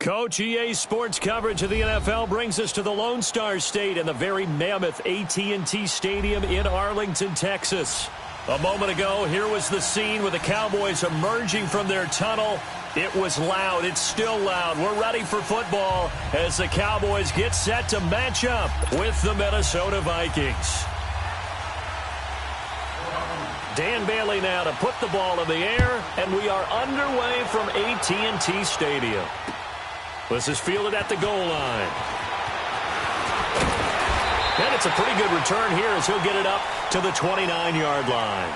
Coach, EA Sports coverage of the NFL brings us to the Lone Star State and the very mammoth AT&T Stadium in Arlington, Texas. A moment ago, here was the scene with the Cowboys emerging from their tunnel. It was loud. It's still loud. We're ready for football as the Cowboys get set to match up with the Minnesota Vikings. Dan Bailey now to put the ball in the air, and we are underway from AT&T Stadium. This is fielded at the goal line. And it's a pretty good return here as he'll get it up to the 29-yard line.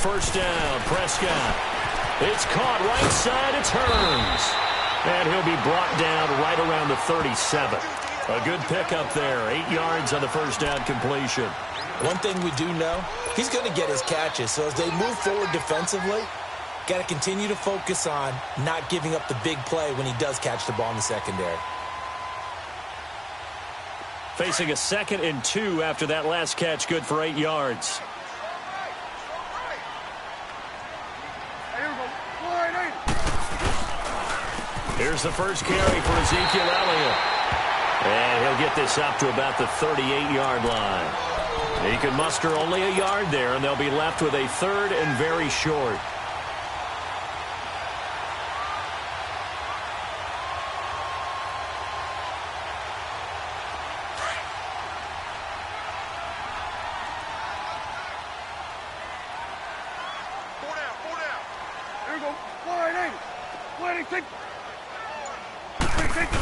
First down, Prescott. It's caught right side. It's Hearns. And he'll be brought down right around the 37. A good pickup there. 8 yards on the first down completion. One thing we do know, he's going to get his catches. So as they move forward defensively, got to continue to focus on not giving up the big play when he does catch the ball in the secondary. Facing a 2nd and 2 after that last catch, good for 8 yards. Here's the first carry for Ezekiel Elliott. And he'll get this up to about the 38-yard line. He can muster only a yard there, and they'll be left with a 3rd and very short.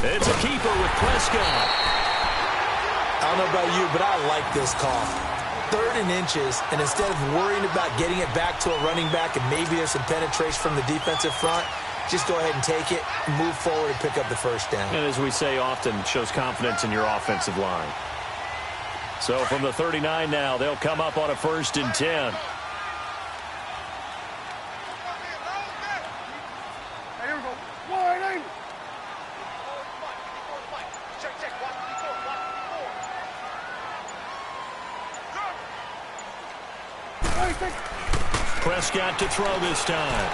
It's a keeper with Prescott. I don't know about you, but I like this call. 3rd and inches, and instead of worrying about getting it back to a running back and maybe there's some penetration from the defensive front, just go ahead and take it, move forward, and pick up the first down. And as we say often, shows confidence in your offensive line. So from the 39 now, they'll come up on a 1st and 10. Prescott to throw this time.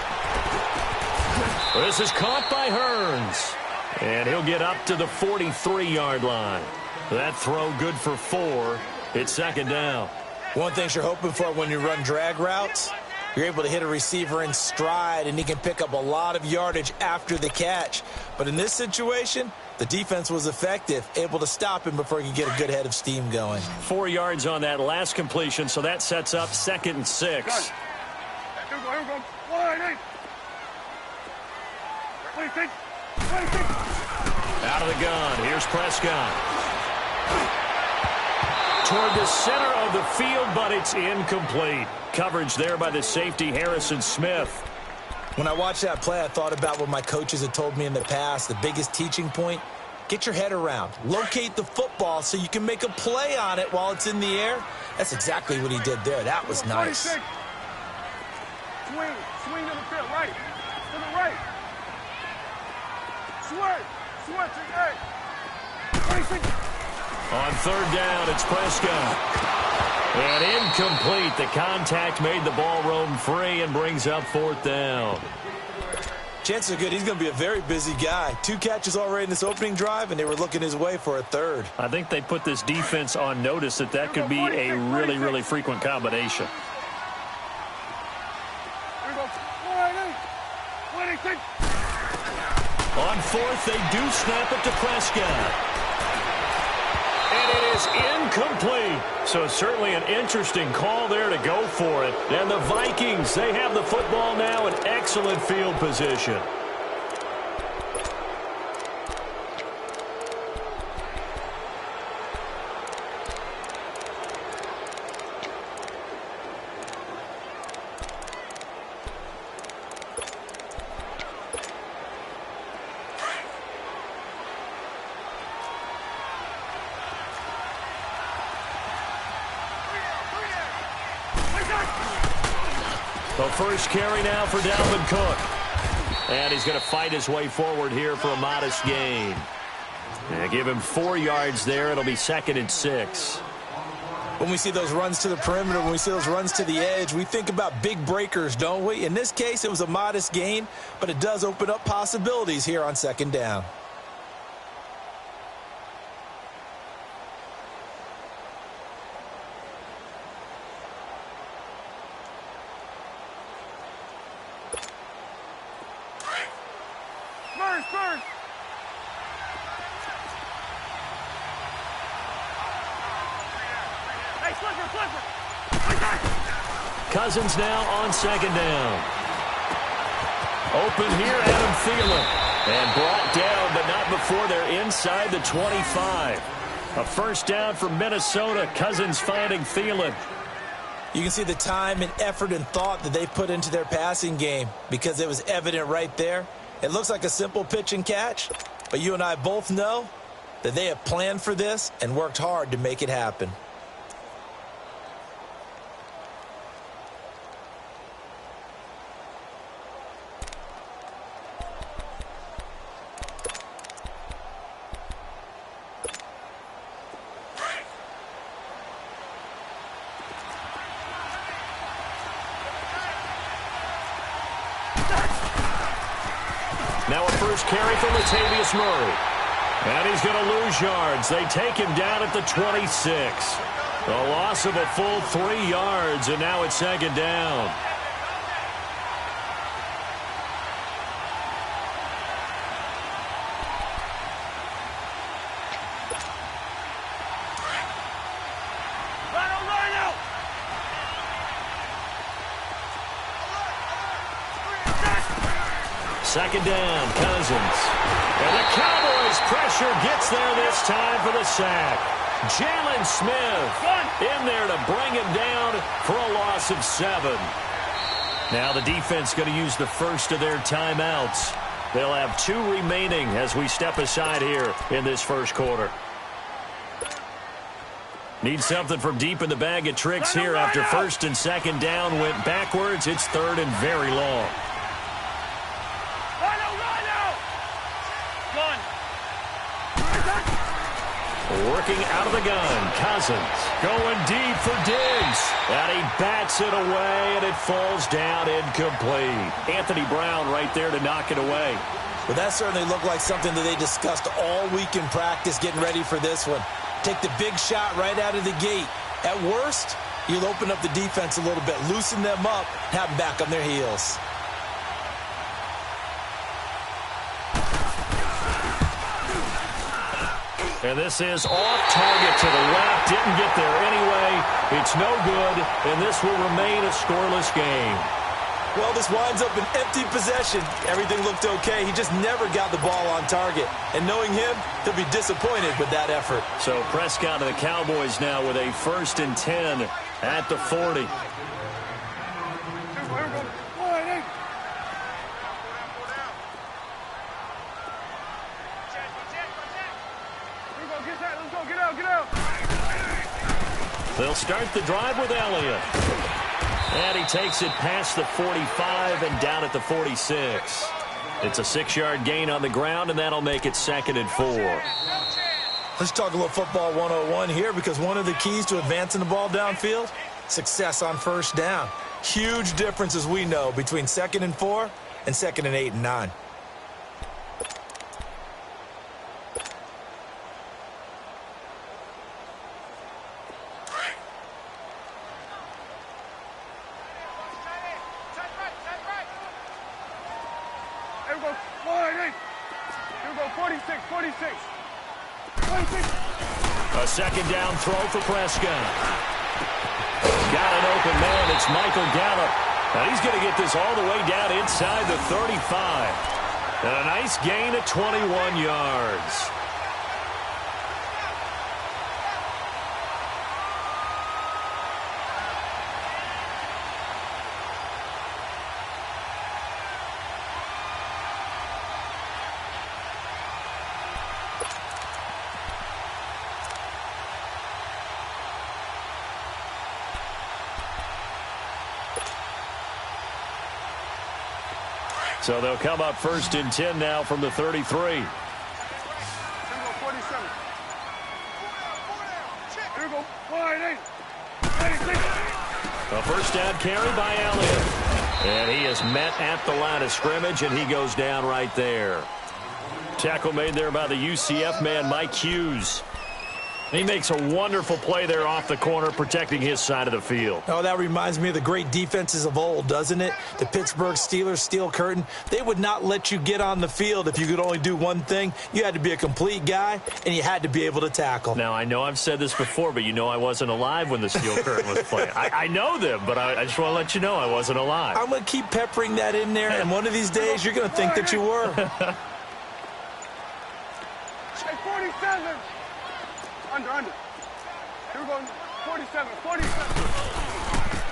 This is caught by Hearns. And he'll get up to the 43-yard line. That throw good for 4. It's second down. One thing you're hoping for when you run drag routes, you're able to hit a receiver in stride, and he can pick up a lot of yardage after the catch. But in this situation, the defense was effective, able to stop him before he could get a good head of steam going. 4 yards on that last completion, so that sets up 2nd and 6. Out of the gun. Here's Prescott. Toward the center of the field, but it's incomplete. Coverage there by the safety, Harrison Smith. When I watched that play, I thought about what my coaches had told me in the past. The biggest teaching point, get your head around. Locate the football so you can make a play on it while it's in the air. That's exactly what he did there. That was nice. Swing to the field, right. To the right. Swing to the right. 26. On 3rd down, it's Prescott. And incomplete. The contact made the ball roam free and brings up 4th down. Chances are good he's going to be a very busy guy. 2 catches already in this opening drive, and they were looking his way for a 3rd. I think they put this defense on notice that could be a really, really frequent combination. On 4th, they do snap it to Prescott. And it is incomplete. So certainly an interesting call there to go for it. And the Vikings, they have the football now in excellent field position. The first carry now for Dalvin Cook. And he's going to fight his way forward here for a modest gain. And give him 4 yards there. It'll be 2nd and 6. When we see those runs to the perimeter, when we see those runs to the edge, we think about big breakers, don't we? In this case, it was a modest gain, but it does open up possibilities here on 2nd down. Cousins now on 2nd down. Open here, Adam Thielen. And brought down, but not before they're inside the 25. A first down for Minnesota. Cousins finding Thielen. You can see the time and effort and thought that they put into their passing game because it was evident right there. It looks like a simple pitch and catch, but you and I both know that they have planned for this and worked hard to make it happen. Now a first carry for Latavius Murray. And he's going to lose yards. They take him down at the 26. A loss of a full 3 yards, and now it's 2nd down. Second down, Cousins. And the Cowboys pressure gets there this time for the sack. Jalen Smith in there to bring him down for a loss of 7. Now the defense going to use the first of their timeouts. They'll have 2 remaining as we step aside here in this first quarter. Need something from deep in the bag of tricks here after 1st and 2nd down went backwards. It's 3rd and very long. Working out of the gun. Cousins going deep for Diggs. And he bats it away, and it falls down incomplete. Anthony Brown right there to knock it away. Well, that certainly looked like something that they discussed all week in practice, getting ready for this one. Take the big shot right out of the gate. At worst, you'll open up the defense a little bit, loosen them up, have them back on their heels. And this is off target to the left. Didn't get there anyway. It's no good, and this will remain a scoreless game. Well, this winds up an empty possession. Everything looked okay. He just never got the ball on target. And knowing him, he'll be disappointed with that effort. So Prescott and the Cowboys now with a 1st and 10 at the 40. They'll start the drive with Elliott. And he takes it past the 45 and down at the 46. It's a 6-yard gain on the ground, and that'll make it 2nd and 4. Let's talk a little football 101 here, because one of the keys to advancing the ball downfield, success on 1st down. Huge difference, as we know, between 2nd and 4 and 2nd and 8 and 9. A 2nd down throw for Prescott. Got an open man. It's Michael Gallup. And he's going to get this all the way down inside the 35. And a nice gain of 21 yards. So they'll come up 1st and 10 now from the 33. A 1st down carry by Elliott. And he is met at the line of scrimmage, and he goes down right there. Tackle made there by the UCF man, Mike Hughes. He makes a wonderful play there off the corner, protecting his side of the field. Oh, that reminds me of the great defenses of old, doesn't it? The Pittsburgh Steelers steel curtain. They would not let you get on the field if you could only do one thing. You had to be a complete guy, and you had to be able to tackle. Now, I know I've said this before, but you know I wasn't alive when the steel curtain was playing. I know them, but I just want to let you know I wasn't alive. I'm going to keep peppering that in there, and one of these days you're going to think that you were. 47. Under. Here we go. 47.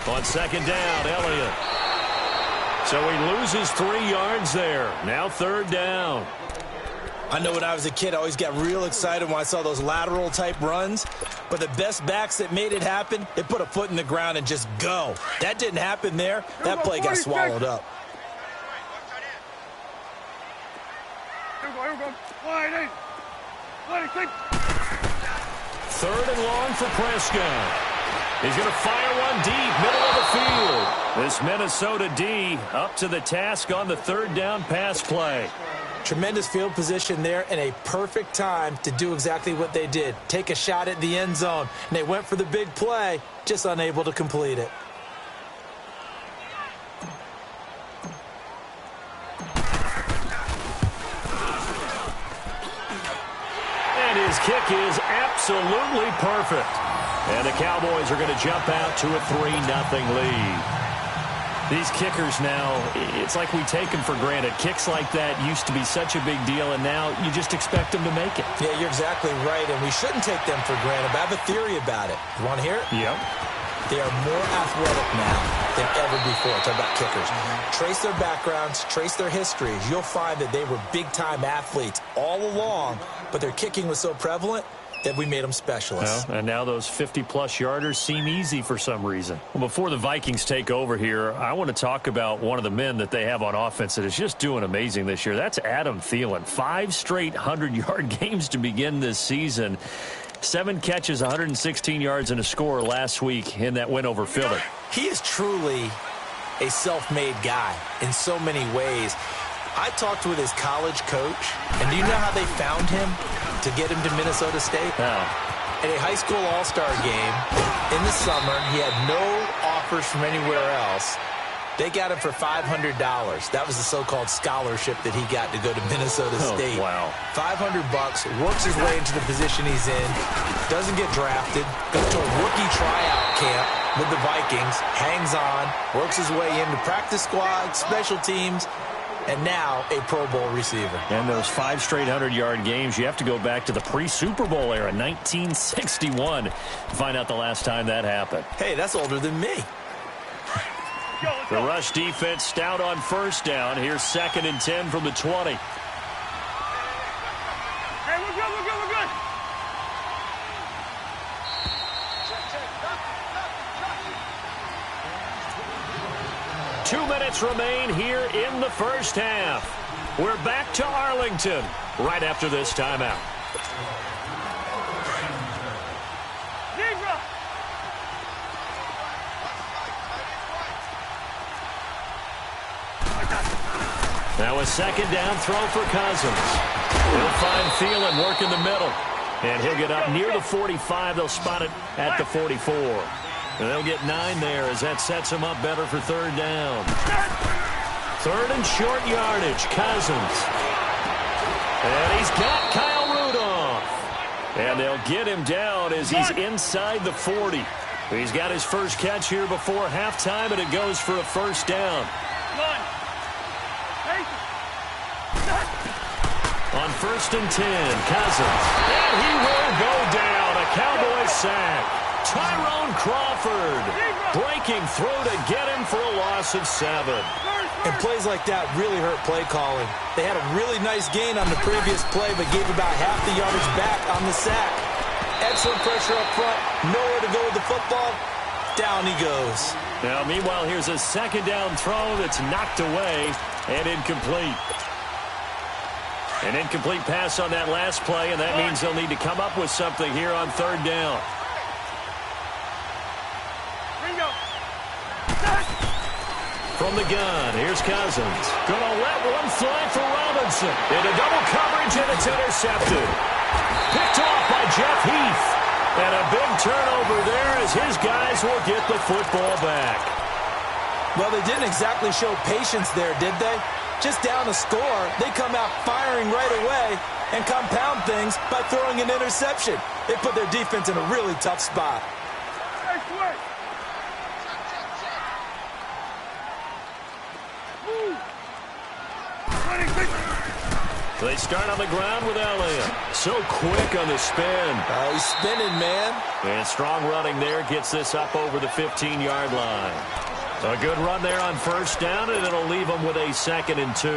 On 2nd down, Elliott. So he loses 3 yards there. Now 3rd down. I know when I was a kid, I always got real excited when I saw those lateral type runs. But the best backs that made it happen, they put a foot in the ground and just go. That didn't happen there. That play got swallowed up. Here we go. Wide 8. 3rd and long for Prescott. He's going to fire one deep, middle of the field. This Minnesota D up to the task on the 3rd down pass play. Tremendous field position there and a perfect time to do exactly what they did. Take a shot at the end zone. And they went for the big play, just unable to complete it. His kick is absolutely perfect. And the Cowboys are going to jump out to a 3-0 lead. These kickers now, it's like we take them for granted. Kicks like that used to be such a big deal, and now you just expect them to make it. Yeah, you're exactly right, and we shouldn't take them for granted. But I have a theory about it. You want to hear it? Yep. They are more athletic now than ever before. Talk about kickers. Trace their backgrounds, trace their histories. You'll find that they were big-time athletes all along, but their kicking was so prevalent that we made them specialists. Well, and now those 50-plus yarders seem easy for some reason. Well, before the Vikings take over here, I want to talk about one of the men that they have on offense that is just doing amazing this year. That's Adam Thielen. 5 straight 100-yard games to begin this season. 7 catches, 116 yards, and a score last week in that win over Philly. He is truly a self-made guy in so many ways. I talked with his college coach, and do you know how they found him to get him to Minnesota State? At a high school all-star game in the summer, he had no offers from anywhere else. They got him for $500. That was the so-called scholarship that he got to go to Minnesota State. Wow. $500, works his way into the position he's in, doesn't get drafted, goes to a rookie tryout camp with the Vikings, hangs on, works his way into practice squad, special teams, and now a Pro Bowl receiver. And those 5 straight 100-yard games, you have to go back to the pre-Super Bowl era, 1961, to find out the last time that happened. Hey, that's older than me. The rush defense stout on first down. Here's 2nd and 10 from the 20. Hey, we're good, we're good, we're good. 2 minutes remain here in the first half. We're back to Arlington right after this timeout. Zebra. Now a 2nd down throw for Cousins. He'll find Thielen work in the middle. And he'll get up near the 45. They'll spot it at the 44. And they'll get 9 there as that sets him up better for 3rd down. 3rd and short yardage. Cousins. And he's got Kyle Rudolph. And they'll get him down as he's inside the 40. He's got his first catch here before halftime, and it goes for a 1st down. On 1st and 10, Cousins. And he will go down. A Cowboys sack. Tyrone Crawford breaking through to get him for a loss of 7. And plays like that really hurt play calling. They had a really nice gain on the previous play, but gave about half the yardage back on the sack. Excellent pressure up front. Nowhere to go with the football. Down he goes. Now, meanwhile, here's a 2nd down throw that's knocked away and incomplete. An incomplete pass on that last play, and that means they'll need to come up with something here on 3rd down. From the gun, here's Cousins. Gonna let one fly for Robinson. Into double coverage, and it's intercepted. Picked off by Jeff Heath. And a big turnover there as his guys will get the football back. Well, they didn't exactly show patience there, did they? Just down a score, they come out firing right away and compound things by throwing an interception. They put their defense in a really tough spot. They start on the ground with Elliott. So quick on the spin. He's spinning, man. And strong running there gets this up over the 15-yard line. A good run there on 1st down, and it'll leave them with a 2nd and 2.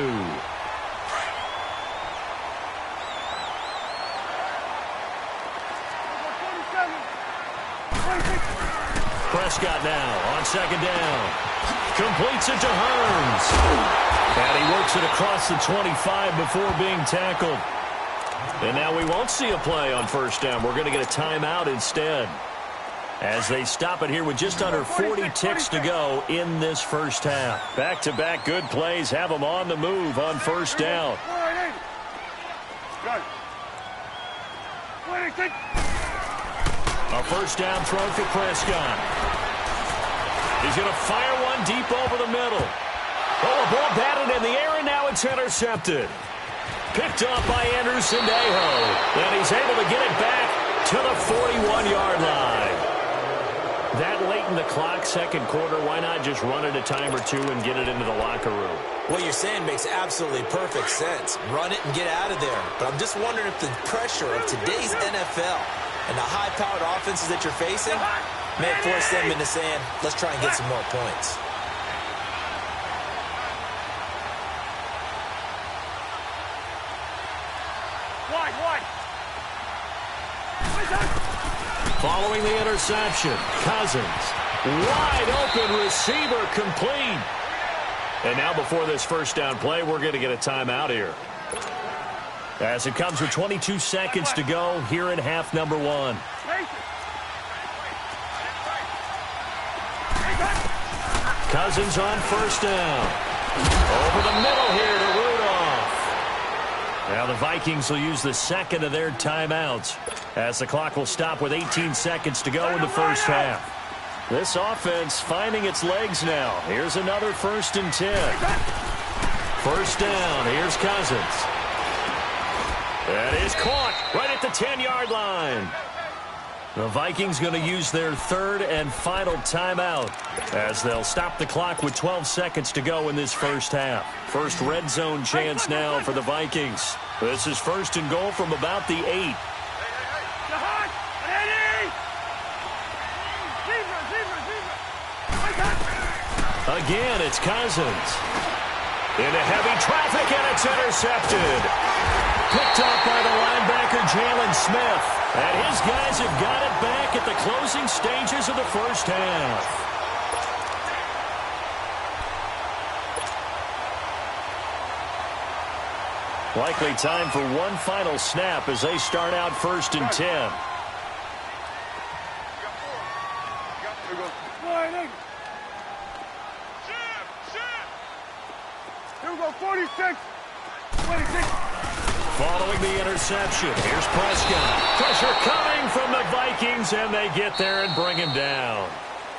Prescott now on 2nd down. Completes it to Hearns. And he works it across the 25 before being tackled. And now we won't see a play on 1st down. We're going to get a timeout instead, as they stop it here with just under 40 ticks to go in this first half. Back-to-back good plays have them on the move on 1st down. A 1st down throw for Prescott. He's going to fire one deep over the middle. Oh, a ball batted in the air, and now it's intercepted. Picked off by Anderson Dejo. And he's able to get it back to the 41-yard line. That late in the clock, 2nd quarter, why not just run it a time or two and get it into the locker room? What you're saying makes absolutely perfect sense. Run it and get out of there. But I'm just wondering if the pressure of today's NFL and the high-powered offenses that you're facing may force them into saying, let's try and get some more points. Following the interception, Cousins, wide open receiver, complete. And now before this 1st down play, we're going to get a timeout here. as it comes with 22 seconds to go here in half number one. Cousins on first down. Over the middle here to Rudolph. Now the Vikings will use the second of their timeouts as the clock will stop with 18 seconds to go in the first half. This offense finding its legs now. Here's another 1st and 10. First down. Here's Cousins. That is caught right at the 10-yard line. The Vikings going to use their 3rd and final timeout as they'll stop the clock with 12 seconds to go in this first half. First red zone chance now for the Vikings. This is 1st and goal from about the 8. Again, it's Cousins. Into heavy traffic, and it's intercepted. Picked up by the linebacker, Jalen Smith. And his guys have got it back at the closing stages of the first half. Likely time for one final snap as they start out 1st and 10. Here we go, 46. 26. Following the interception, here's Prescott. Pressure coming from the Vikings, and they get there and bring him down.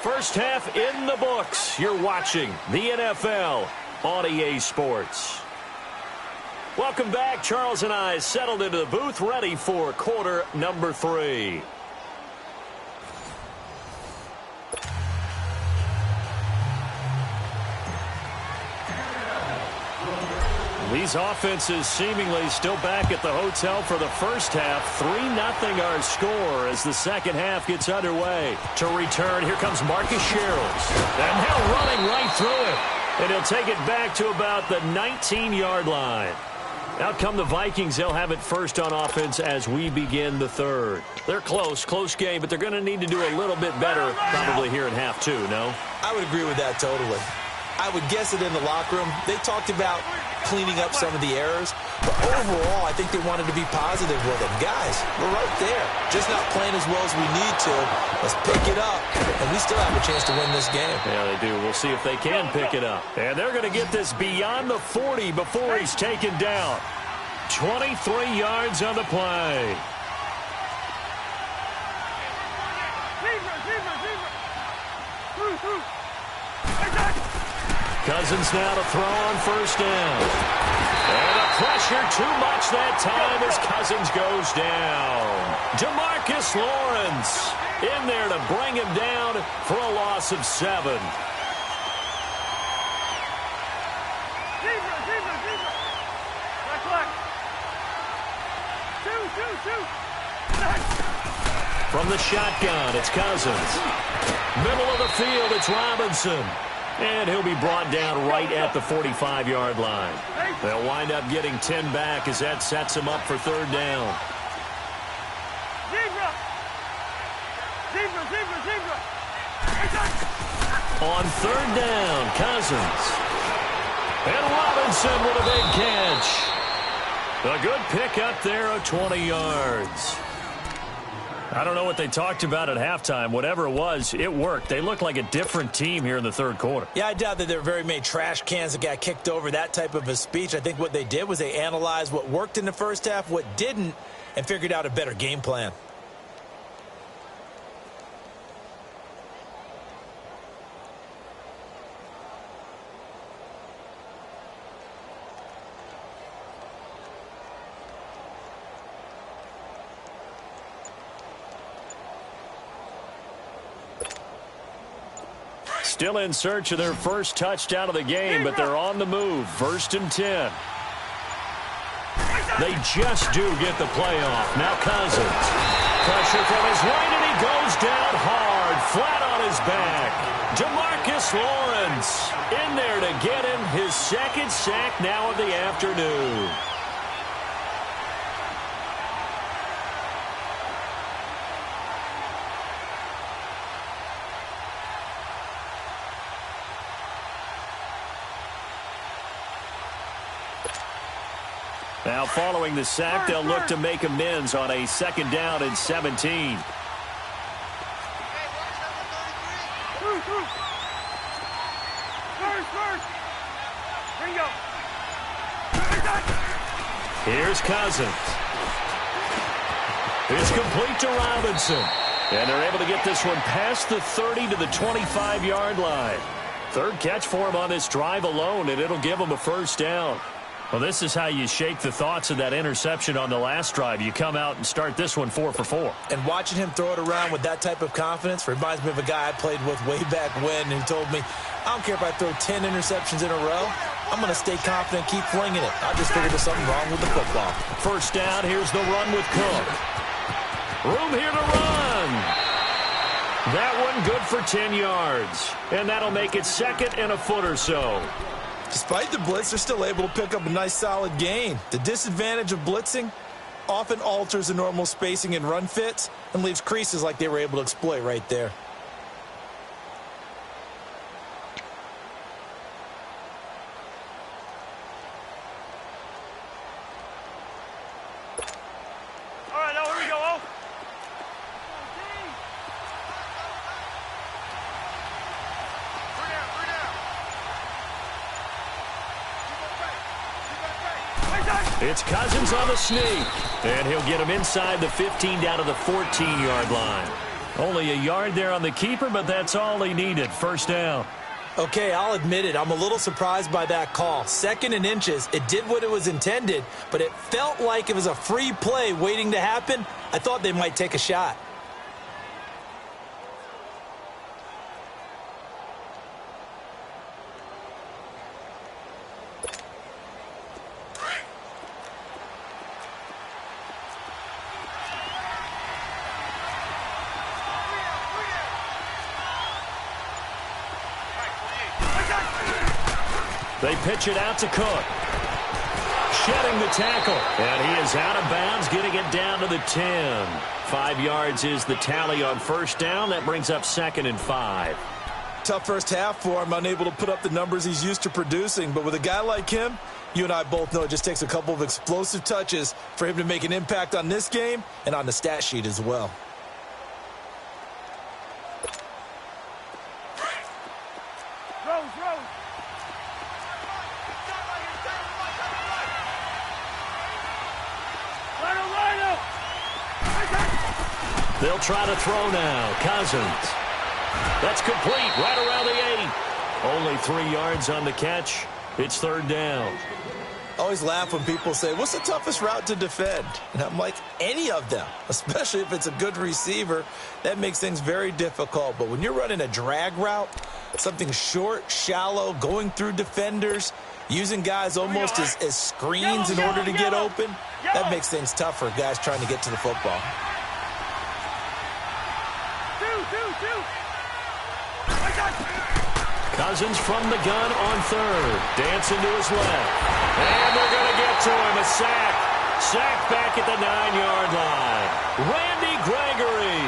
First half in the books. You're watching the NFL on EA Sports. Welcome back. Charles and I settled into the booth, ready for quarter number 3. These offenses seemingly still back at the hotel for the first half. 3-0 our score as the second half gets underway. To return, here comes Marcus Sherrills. And now running right through it. And he'll take it back to about the 19-yard line. Out come the Vikings. They'll have it first on offense as we begin the third. They're close game, but they're going to need to do a little bit better probably here in half 2, no? I would agree with that totally. I would guess it in the locker room. They talked about cleaning up some of the errors, but overall, I think they wanted to be positive with it. Guys, we're right there. Just not playing as well as we need to. Let's pick it up, and we still have a chance to win this game. Yeah, they do. We'll see if they can pick it up. And they're going to get this beyond the 40 before he's taken down. 23 yards on the play. Cousins now to throw on first down. And the pressure too much that time as Cousins goes down. DeMarcus Lawrence in there to bring him down for a loss of 7. From the shotgun, it's Cousins. Middle of the field, it's Robinson. And he'll be brought down right at the 45-yard line. They'll wind up getting 10 back as that sets him up for third down. On third down, Cousins. And Robinson with a big catch. A good pick up there of 20 yards. I don't know what they talked about at halftime. Whatever it was, it worked. They look like a different team here in the third quarter. Yeah, I doubt that there were very many trash cans that got kicked over, that type of a speech. I think what they did was they analyzed what worked in the first half, what didn't, and figured out a better game plan. Still in search of their first touchdown of the game, but they're on the move. 1st and 10. They just do get the play off. Now Cousins. Pressure from his right, and he goes down hard, flat on his back. DeMarcus Lawrence in there to get him his second sack now of the afternoon. Now following the sack, they'll look to make amends on a 2nd down and 17. Bingo. Here's Cousins. It's complete to Robinson. And they're able to get this one past the 30 to the 25-yard line. 3rd catch for him on this drive alone, and it'll give him a 1st down. Well, this is how you shake the thoughts of that interception on the last drive. You come out and start this one 4 for 4. And watching him throw it around with that type of confidence reminds me of a guy I played with way back when who told me, I don't care if I throw 10 interceptions in a row. I'm going to stay confident, keep flinging it. I just figured there's something wrong with the football. 1st down, here's the run with Cook. Room here to run. That one good for 10 yards. And that'll make it 2nd and a foot or so. Despite the blitz, they're still able to pick up a nice solid gain. The disadvantage of blitzing often alters the normal spacing and run fits and leaves creases like they were able to exploit right there. All right, now here we go. Oh. It's Cousins on the sneak. And he'll get him inside the 15 down to the 14-yard line. Only a yard there on the keeper, but that's all he needed. 1st down. Okay, I'll admit it. I'm a little surprised by that call. 2nd and inches. It did what it was intended, but it felt like it was a free play waiting to happen. I thought they might take a shot. They pitch it out to Cook. Shedding the tackle. And he is out of bounds, getting it down to the 10. 5 yards is the tally on 1st down. That brings up 2nd and 5. Tough first half for him, unable to put up the numbers he's used to producing. But with a guy like him, you and I both know it just takes a couple of explosive touches for him to make an impact on this game and on the stat sheet as well. Rose. They'll try to throw now. Cousins. That's complete right around the 8. Only 3 yards on the catch. It's 3rd down. I always laugh when people say, what's the toughest route to defend? And I'm like, any of them, especially if it's a good receiver. That makes things very difficult. But when you're running a drag route, something short, shallow, going through defenders, using guys almost as screens in order to get open, that makes things tough for guys trying to get to the football. Cousins from the gun on 3rd. Dancing to his left. And they're going to get to him. A sack. Sack back at the 9-yard line. Randy Gregory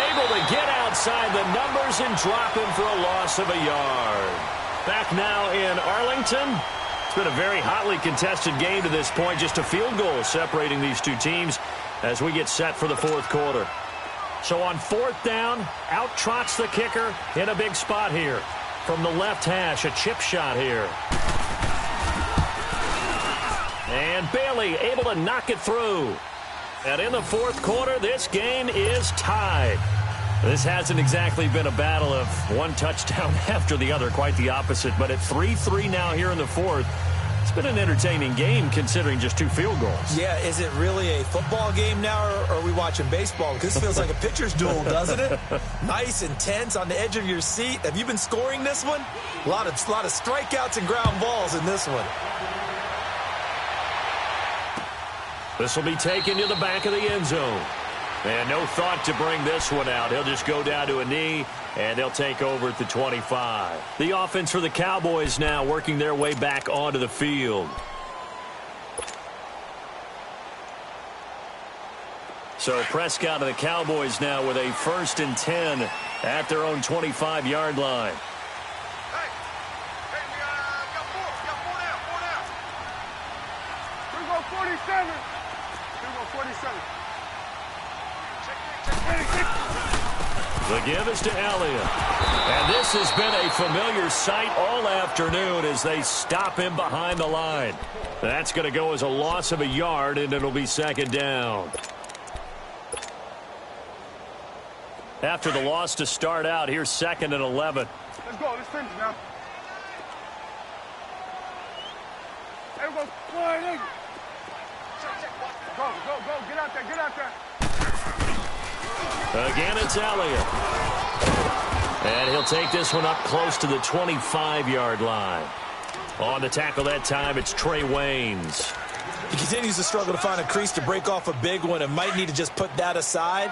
able to get outside the numbers and drop him for a loss of a yard. Back now in Arlington. It's been a very hotly contested game to this point. Just a field goal separating these two teams as we get set for the 4th quarter. So on 4th down, out trots the kicker in a big spot here. From the left hash, a chip shot here. And Bailey able to knock it through. And in the 4th quarter, this game is tied. This hasn't exactly been a battle of one touchdown after the other, quite the opposite. But at 3-3 now here in the 4th, it's been an entertaining game considering just 2 field goals. Yeah, is it really a football game now, or are we watching baseball? Because this feels like a pitcher's duel, doesn't it? Nice and tense on the edge of your seat. Have you been scoring this one? A lot of strikeouts and ground balls in this one. This will be taken to the back of the end zone. And no thought to bring this one out. He'll just go down to a knee, and they'll take over at the 25. The offense for the Cowboys now working their way back onto the field. So Prescott and the Cowboys now with a 1st and 10 at their own 25-yard line. Hey, we got 4 now. 4 now. 47. The give is to Elliott. And this has been a familiar sight all afternoon as they stop him behind the line. That's going to go as a loss of a yard, and it'll be second down. After the loss to start out, here's 2nd and 11. Let's go. Let's finish now. Hey, go. Go. Get out there. Get out there. Again, it's Elliott. And he'll take this one up close to the 25-yard line. On the tackle that time, it's Trey Waynes. He continues to struggle to find a crease to break off a big one and might need to just put that aside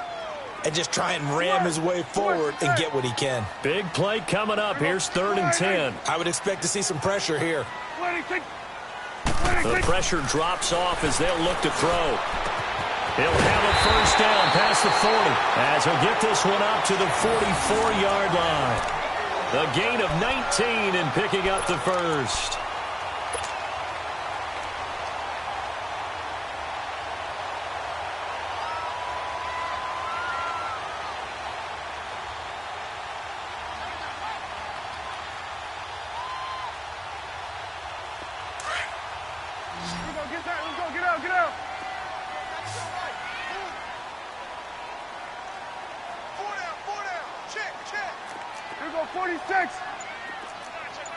and just try and ram his way forward and get what he can. Big play coming up. Here's 3rd and 10. I would expect to see some pressure here. The pressure drops off as they'll look to throw. He'll have a first down past the 40 as he'll get this one up to the 44-yard line. A gain of 19 and picking up the first. Get out. 4 down. Check. Here we go, 46.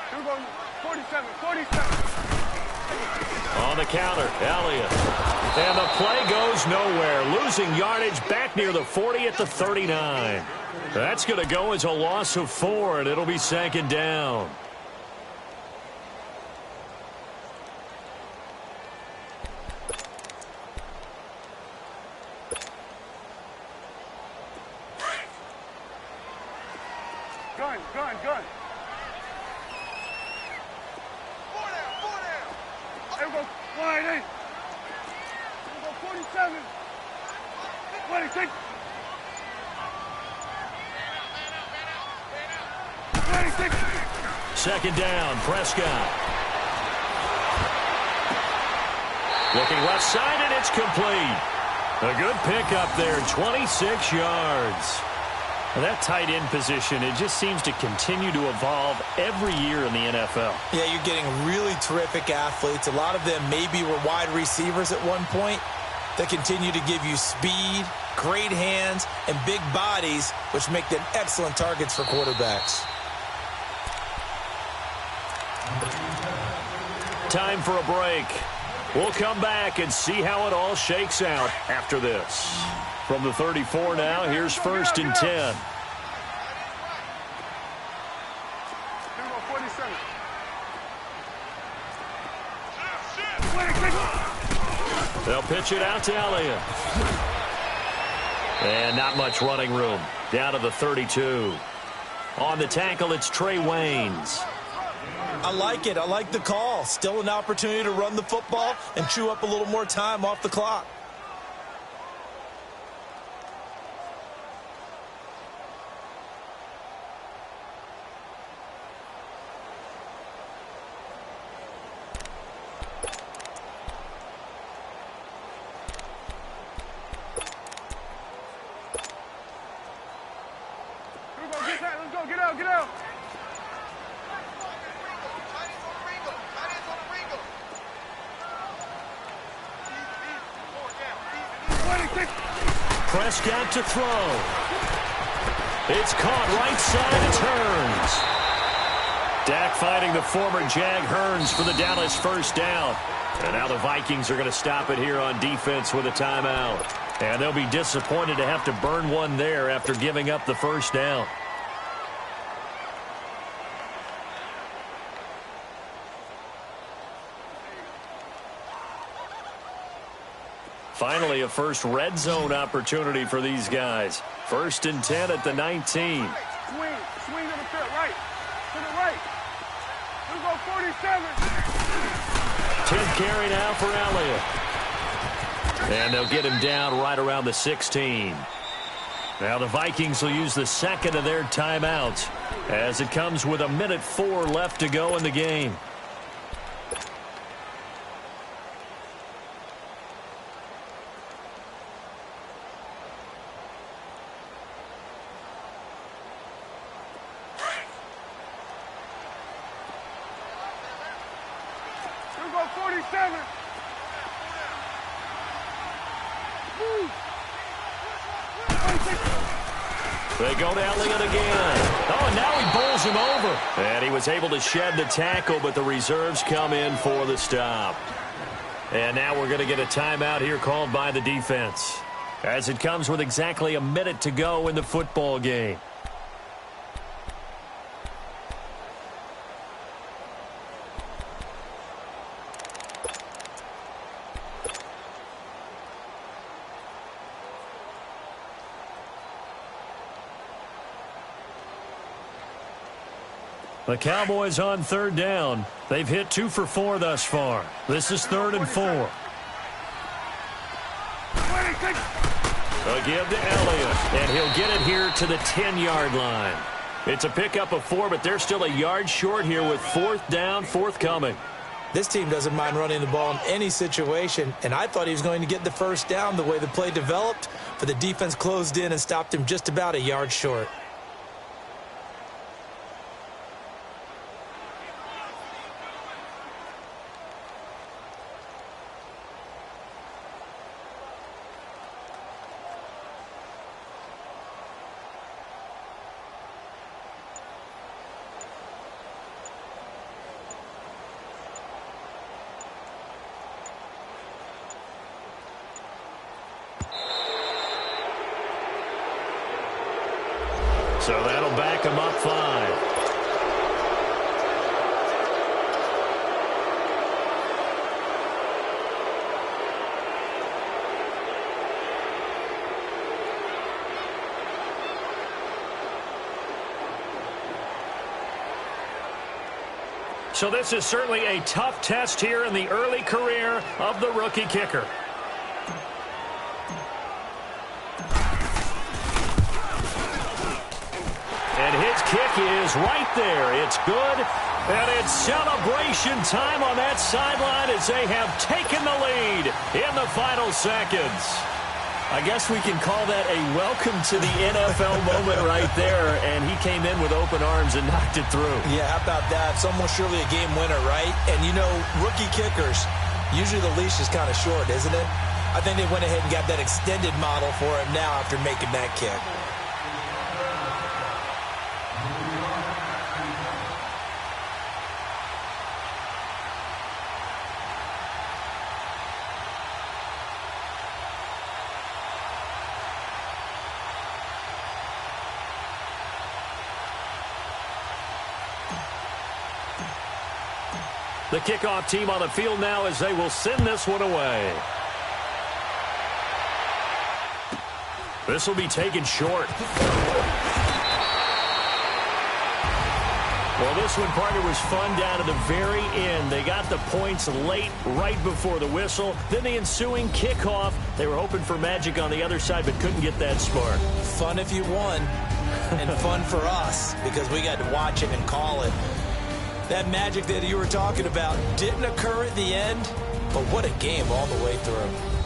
Here we go, 47. On the counter, Elliott. And the play goes nowhere. Losing yardage back near the 40 at the 39. That's going to go as a loss of 4, and it'll be 2nd down. Gun. 4 down. Here we go, wide 8. Here we go, 47. 26. 26. 2nd down, Prescott. Looking left side, and it's complete. A good pickup there, 26 yards. That tight end position, it just seems to continue to evolve every year in the NFL. Yeah, you're getting really terrific athletes. A lot of them maybe were wide receivers at one point. They continue to give you speed, great hands, and big bodies, which make them excellent targets for quarterbacks. Time for a break. We'll come back and see how it all shakes out after this. From the 34 now, here's 1st and 10. Here we go, 47. They'll pitch it out to Elliott. And not much running room. Down to the 32. On the tackle, it's Trey Waynes. I like it. I like the call. Still an opportunity to run the football and chew up a little more time off the clock. Get out. Prescott to throw. It's caught right side. It's Hearns. Dak fighting the former Jag Hearns for the Dallas first down. And now the Vikings are going to stop it here on defense with a timeout. And they'll be disappointed to have to burn one there after giving up the first down. Finally, a first red zone opportunity for these guys. 1st and 10 at the 19. Swing to the field, right. To the right. Here we go, 47. 10th carry now for Elliott. And they'll get him down right around the 16. Now the Vikings will use the second of their timeouts as it comes with 1:04 left to go in the game. 47. Move. They go to Elliott again. Oh, and now he bowls him over. And he was able to shed the tackle, but the reserves come in for the stop. And now we're going to get a timeout here called by the defense, as it comes with exactly a minute to go in the football game. The Cowboys on third down. They've hit 2 for 4 thus far. This is 3rd and 4. A give to Elliott, and he'll get it here to the 10-yard line. It's a pickup of 4, but they're still a yard short here with 4th down forthcoming. This team doesn't mind running the ball in any situation, and I thought he was going to get the first down the way the play developed, but the defense closed in and stopped him just about a yard short. So that'll back him up 5. So this is certainly a tough test here in the early career of the rookie kicker. And his kick is right there. It's good. And it's celebration time on that sideline as they have taken the lead in the final seconds. I guess we can call that a welcome to the NFL moment right there. And he came in with open arms and knocked it through. Yeah, how about that? It's almost surely a game winner, right? And, you know, rookie kickers, usually the leash is kind of short, isn't it? I think they went ahead and got that extended model for him now after making that kick. The kickoff team on the field now as they will send this one away. This will be taken short. Well, this one, partner, was fun down to the very end. They got the points late, right before the whistle. Then the ensuing kickoff. They were hoping for magic on the other side, but couldn't get that spark. Fun if you won, and fun for us because we got to watch it and call it. That magic that you were talking about didn't occur at the end, but what a game all the way through.